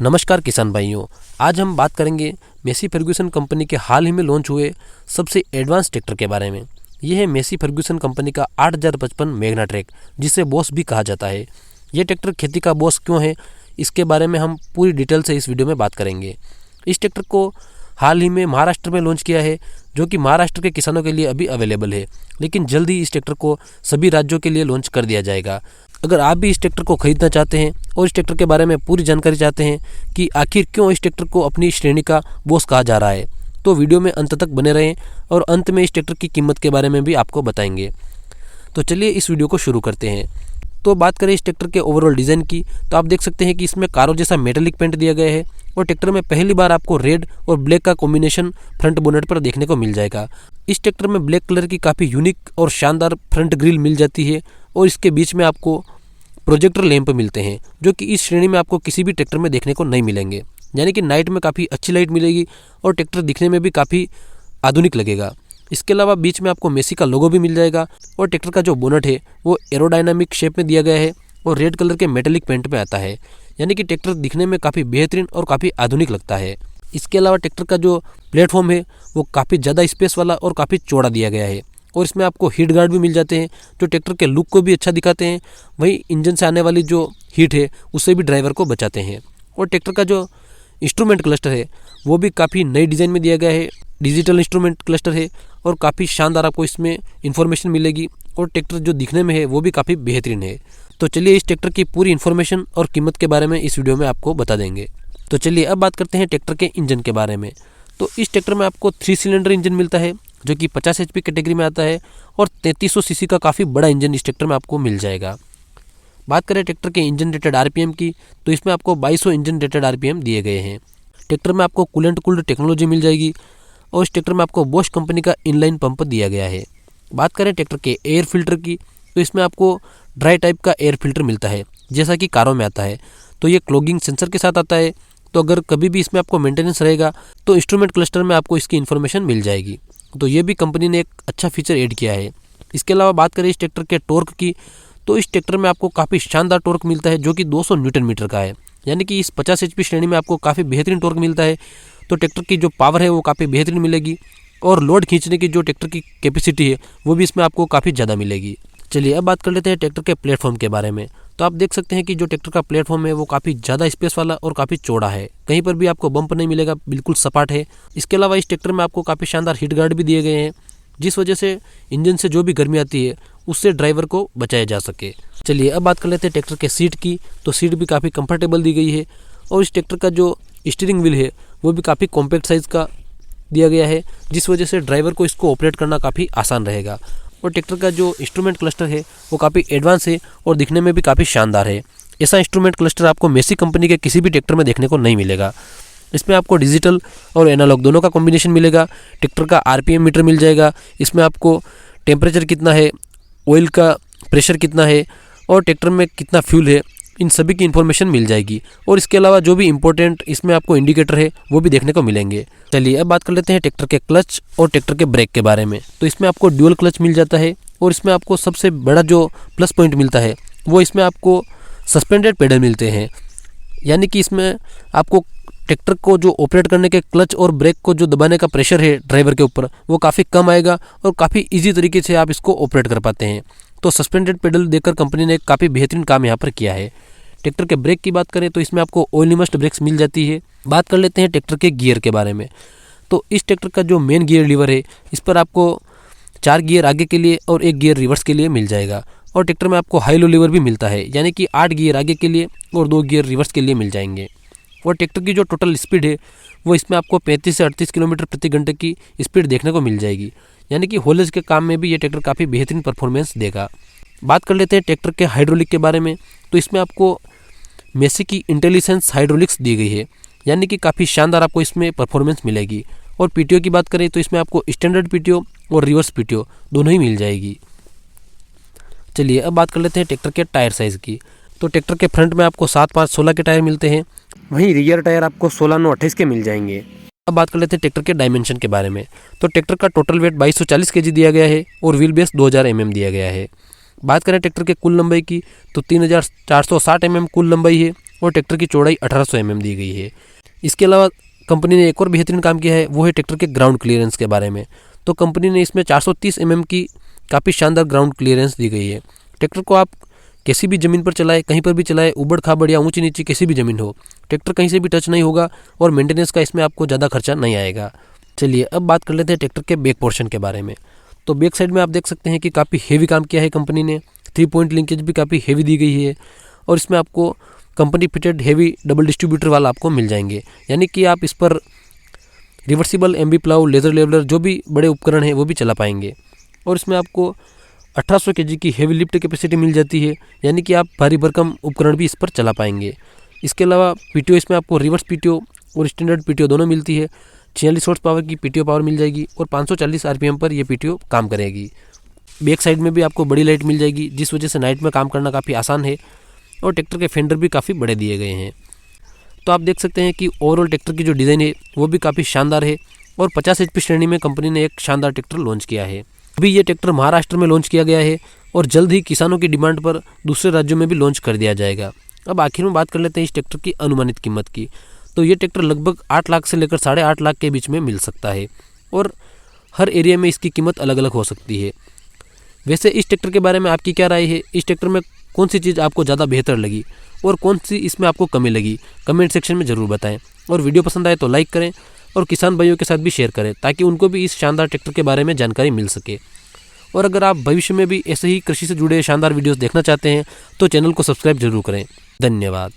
नमस्कार किसान भाइयों, आज हम बात करेंगे मेसी फर्ग्यूसन कंपनी के हाल ही में लॉन्च हुए सबसे एडवांस ट्रैक्टर के बारे में। यह है मेसी फर्ग्यूसन कंपनी का 8055 मैग्ना ट्रैक, जिसे बॉस भी कहा जाता है। ये ट्रैक्टर खेती का बॉस क्यों है, इसके बारे में हम पूरी डिटेल से इस वीडियो में बात करेंगे। इस ट्रैक्टर को हाल ही में महाराष्ट्र में लॉन्च किया है, जो कि महाराष्ट्र के किसानों के लिए अभी अवेलेबल है, लेकिन जल्द ही इस ट्रैक्टर को सभी राज्यों के लिए लॉन्च कर दिया जाएगा। अगर आप भी इस ट्रैक्टर को खरीदना चाहते हैं और इस ट्रैक्टर के बारे में पूरी जानकारी चाहते हैं कि आखिर क्यों इस ट्रैक्टर को अपनी श्रेणी का बॉस कहा जा रहा है, तो वीडियो में अंत तक बने रहें और अंत में इस ट्रैक्टर की कीमत के बारे में भी आपको बताएंगे। तो चलिए इस वीडियो को शुरू करते हैं। तो बात करें इस ट्रैक्टर के ओवरऑल डिज़ाइन की, तो आप देख सकते हैं कि इसमें कारों जैसा मेटेलिक पेंट दिया गया है और ट्रैक्टर में पहली बार आपको रेड और ब्लैक का कॉम्बिनेशन फ्रंट बोनेट पर देखने को मिल जाएगा। इस ट्रैक्टर में ब्लैक कलर की काफ़ी यूनिक और शानदार फ्रंट ग्रिल मिल जाती है और इसके बीच में आपको प्रोजेक्टर लैंप मिलते हैं, जो कि इस श्रेणी में आपको किसी भी ट्रैक्टर में देखने को नहीं मिलेंगे। यानी कि नाइट में काफ़ी अच्छी लाइट मिलेगी और ट्रैक्टर दिखने में भी काफ़ी आधुनिक लगेगा। इसके अलावा बीच में आपको मेसी का लोगो भी मिल जाएगा और ट्रैक्टर का जो बोनट है वो एरोडायनामिक शेप में दिया गया है और रेड कलर के मेटेलिक पेंट में आता है। यानी कि ट्रैक्टर दिखने में काफ़ी बेहतरीन और काफ़ी आधुनिक लगता है। इसके अलावा ट्रैक्टर का जो प्लेटफॉर्म है वो काफ़ी ज़्यादा स्पेस वाला और काफ़ी चौड़ा दिया गया है और इसमें आपको हीट गार्ड भी मिल जाते हैं, जो ट्रैक्टर के लुक को भी अच्छा दिखाते हैं, वहीं इंजन से आने वाली जो हीट है उससे भी ड्राइवर को बचाते हैं। और ट्रैक्टर का जो इंस्ट्रूमेंट क्लस्टर है वो भी काफ़ी नई डिज़ाइन में दिया गया है, डिजिटल इंस्ट्रूमेंट क्लस्टर है और काफ़ी शानदार आपको इसमें इन्फॉर्मेशन मिलेगी और ट्रैक्टर जो दिखने में है वो भी काफ़ी बेहतरीन है। तो चलिए इस ट्रैक्टर की पूरी इन्फॉर्मेशन और कीमत के बारे में इस वीडियो में आपको बता देंगे। तो चलिए अब बात करते हैं ट्रैक्टर के इंजन के बारे में। तो इस ट्रैक्टर में आपको 3 सिलेंडर इंजन मिलता है, जो कि 50 HP कैटेगरी में आता है और 3300 सीसी का काफ़ी बड़ा इंजन इस ट्रैक्टर में आपको मिल जाएगा। बात करें ट्रैक्टर के इंजन रेटेड RPM की, तो इसमें आपको 2200 इंजन रेटेड RPM दिए गए हैं। ट्रैक्टर में आपको कूलेंट कूल्ड टेक्नोलॉजी मिल जाएगी और इस ट्रैक्टर में आपको बॉश कंपनी का इनलाइन पंप दिया गया है। बात करें ट्रैक्टर के एयर फिल्टर की, तो इसमें आपको ड्राई टाइप का एयर फिल्टर मिलता है, जैसा कि कारों में आता है। तो ये क्लॉगिंग सेंसर के साथ आता है, तो अगर कभी भी इसमें आपको मेंटेनेंस रहेगा तो इंस्ट्रूमेंट क्लस्टर में आपको इसकी इन्फॉर्मेशन मिल जाएगी। तो ये भी कंपनी ने एक अच्छा फीचर ऐड किया है। इसके अलावा बात करें इस ट्रैक्टर के टॉर्क की, तो इस ट्रैक्टर में आपको काफ़ी शानदार टॉर्क मिलता है, जो कि 200 न्यूटन मीटर का है। यानी कि इस 50 HP श्रेणी में आपको काफ़ी बेहतरीन टॉर्क मिलता है। तो ट्रैक्टर की जो पावर है वो काफ़ी बेहतरीन मिलेगी और लोड खींचने की जो ट्रैक्टर की कैपेसिटी है वो भी इसमें आपको काफ़ी ज़्यादा मिलेगी। चलिए अब बात कर लेते हैं ट्रैक्टर के प्लेटफॉर्म के बारे में। तो आप देख सकते हैं कि जो ट्रैक्टर का प्लेटफॉर्म है वो काफ़ी ज़्यादा स्पेस वाला और काफ़ी चौड़ा है, कहीं पर भी आपको बम्प नहीं मिलेगा, बिल्कुल सपाट है। इसके अलावा इस ट्रैक्टर में आपको काफ़ी शानदार हीट गार्ड भी दिए गए हैं, जिस वजह से इंजन से जो भी गर्मी आती है उससे ड्राइवर को बचाया जा सके। चलिए अब बात कर लेते हैं ट्रैक्टर के सीट की। तो सीट भी काफ़ी कंफर्टेबल दी गई है और इस ट्रैक्टर का जो स्टीयरिंग व्हील है वो भी काफ़ी कॉम्पैक्ट साइज़ का दिया गया है, जिस वजह से ड्राइवर को इसको ऑपरेट करना काफ़ी आसान रहेगा। और ट्रैक्टर का जो इंस्ट्रूमेंट क्लस्टर है वो काफ़ी एडवांस है और दिखने में भी काफ़ी शानदार है। ऐसा इंस्ट्रूमेंट क्लस्टर आपको मेसी कंपनी के किसी भी ट्रैक्टर में देखने को नहीं मिलेगा। इसमें आपको डिजिटल और एनालॉग दोनों का कॉम्बिनेशन मिलेगा। ट्रैक्टर का RPM मीटर मिल जाएगा, इसमें आपको टेम्परेचर कितना है, ऑयल का प्रेशर कितना है और ट्रैक्टर में कितना फ्यूल है, इन सभी की इन्फॉर्मेशन मिल जाएगी। और इसके अलावा जो भी इंपॉर्टेंट इसमें आपको इंडिकेटर है वो भी देखने को मिलेंगे। चलिए अब बात कर लेते हैं ट्रैक्टर के क्लच और ट्रैक्टर के ब्रेक के बारे में। तो इसमें आपको ड्यूअल क्लच मिल जाता है और इसमें आपको सबसे बड़ा जो प्लस पॉइंट मिलता है वो इसमें आपको सस्पेंडेड पेडल मिलते हैं। यानी कि इसमें आपको ट्रैक्टर को जो ऑपरेट करने के क्लच और ब्रेक को जो दबाने का प्रेशर है ड्राइवर के ऊपर वो काफ़ी कम आएगा और काफ़ी ईजी तरीके से आप इसको ऑपरेट कर पाते हैं। तो सस्पेंडेड पेडल देकर कंपनी ने काफ़ी बेहतरीन काम यहाँ पर किया है। ट्रैक्टर के ब्रेक की बात करें तो इसमें आपको ऑयल इमर्स्ड ब्रेक्स मिल जाती है। बात कर लेते हैं ट्रैक्टर के गियर के बारे में। तो इस ट्रैक्टर का जो मेन गियर लीवर है इस पर आपको 4 गियर आगे के लिए और 1 गियर रिवर्स के लिए मिल जाएगा और ट्रैक्टर में आपको हाई लो लीवर भी मिलता है, यानी कि 8 गियर आगे के लिए और 2 गियर रिवर्स के लिए मिल जाएंगे। और ट्रैक्टर की जो टोटल स्पीड है वो इसमें आपको 35 से 38 किलोमीटर प्रति घंटे की स्पीड देखने को मिल जाएगी। यानी कि होलेज के काम में भी ये ट्रैक्टर काफ़ी बेहतरीन परफॉर्मेंस देगा। बात कर लेते हैं ट्रैक्टर के हाइड्रोलिक के बारे में। तो इसमें आपको मेसी की इंटेलिजेंस हाइड्रोलिक्स दी गई है, यानी कि काफ़ी शानदार आपको इसमें परफॉर्मेंस मिलेगी। और PTO की बात करें तो इसमें आपको स्टैंडर्ड PTO और रिवर्स PTO दोनों ही मिल जाएगी। चलिए अब बात कर लेते हैं ट्रैक्टर के टायर साइज़ की। तो ट्रैक्टर के फ्रंट में आपको 7-5-16 के टायर मिलते हैं, वहीं रियर टायर आपको 16-9-28 के मिल जाएंगे। अब बात कर लेते हैं ट्रैक्टर के डायमेंशन के बारे में। तो ट्रैक्टर का टोटल वेट 2240 kg दिया गया है और व्हील बेस 2000 mm दिया गया है। बात करें ट्रैक्टर के कुल लंबाई की तो 3460 mm कुल लंबाई है और ट्रैक्टर की चौड़ाई 1800 mm दी गई है। इसके अलावा कंपनी ने एक और बेहतरीन काम किया है, वो है ट्रैक्टर के ग्राउंड क्लियरेंस के बारे में। तो कंपनी ने इसमें 430 mm की काफ़ी शानदार ग्राउंड क्लियरेंस दी गई है। ट्रैक्टर को आप किसी भी ज़मीन पर चलाए, कहीं पर भी चलाए, उबड़ खाबड़ या ऊंची नीची किसी भी ज़मीन हो, ट्रैक्टर कहीं से भी टच नहीं होगा और मेंटेनेंस का इसमें आपको ज़्यादा खर्चा नहीं आएगा। चलिए अब बात कर लेते हैं ट्रैक्टर के बैक पोर्शन के बारे में। तो बैक साइड में आप देख सकते हैं कि काफ़ी हेवी काम किया है कंपनी ने। 3 पॉइंट लिंकेज भी काफ़ी हेवी दी गई है और इसमें आपको company fitted heavy double distributor वाला आपको मिल जाएंगे, यानी कि आप इस पर reversible MB plough, laser leveller, जो भी बड़े उपकरण हैं वो भी चला पाएंगे। और इसमें आपको 1800 kg की हेवी लिफ्ट कैपेसिटी मिल जाती है, यानी कि आप भारी भरकम उपकरण भी इस पर चला पाएंगे। इसके अलावा पीटीओ इसमें आपको रिवर्स पीटीओ और स्टैंडर्ड पीटीओ दोनों मिलती है। 46 हॉर्स पावर की पीटीओ पावर मिल जाएगी और 540 RPM पर यह पीटीओ काम करेगी। बैक साइड में भी आपको बड़ी लाइट मिल जाएगी, जिस वजह से नाइट में काम करना काफ़ी आसान है। और ट्रैक्टर के फेंडर भी काफ़ी बड़े दिए गए हैं। तो आप देख सकते हैं कि ओवरऑल ट्रैक्टर की जो डिज़ाइन है वो भी काफ़ी शानदार है और 50 HP श्रेणी में कंपनी ने एक शानदार ट्रैक्टर लॉन्च किया है। अभी ये ट्रैक्टर महाराष्ट्र में लॉन्च किया गया है और जल्द ही किसानों की डिमांड पर दूसरे राज्यों में भी लॉन्च कर दिया जाएगा। अब आखिर में बात कर लेते हैं इस ट्रैक्टर की अनुमानित कीमत की। तो ये ट्रैक्टर लगभग 8 लाख से लेकर 8.5 लाख के बीच में मिल सकता है और हर एरिया में इसकी कीमत अलग अलग हो सकती है। वैसे इस ट्रैक्टर के बारे में आपकी क्या राय है? इस ट्रैक्टर में कौन सी चीज़ आपको ज़्यादा बेहतर लगी और कौन सी इसमें आपको कमी लगी? कमेंट सेक्शन में ज़रूर बताएं। और वीडियो पसंद आए तो लाइक करें और किसान भाइयों के साथ भी शेयर करें, ताकि उनको भी इस शानदार ट्रैक्टर के बारे में जानकारी मिल सके। और अगर आप भविष्य में भी ऐसे ही कृषि से जुड़े शानदार वीडियोस देखना चाहते हैं तो चैनल को सब्सक्राइब जरूर करें। धन्यवाद।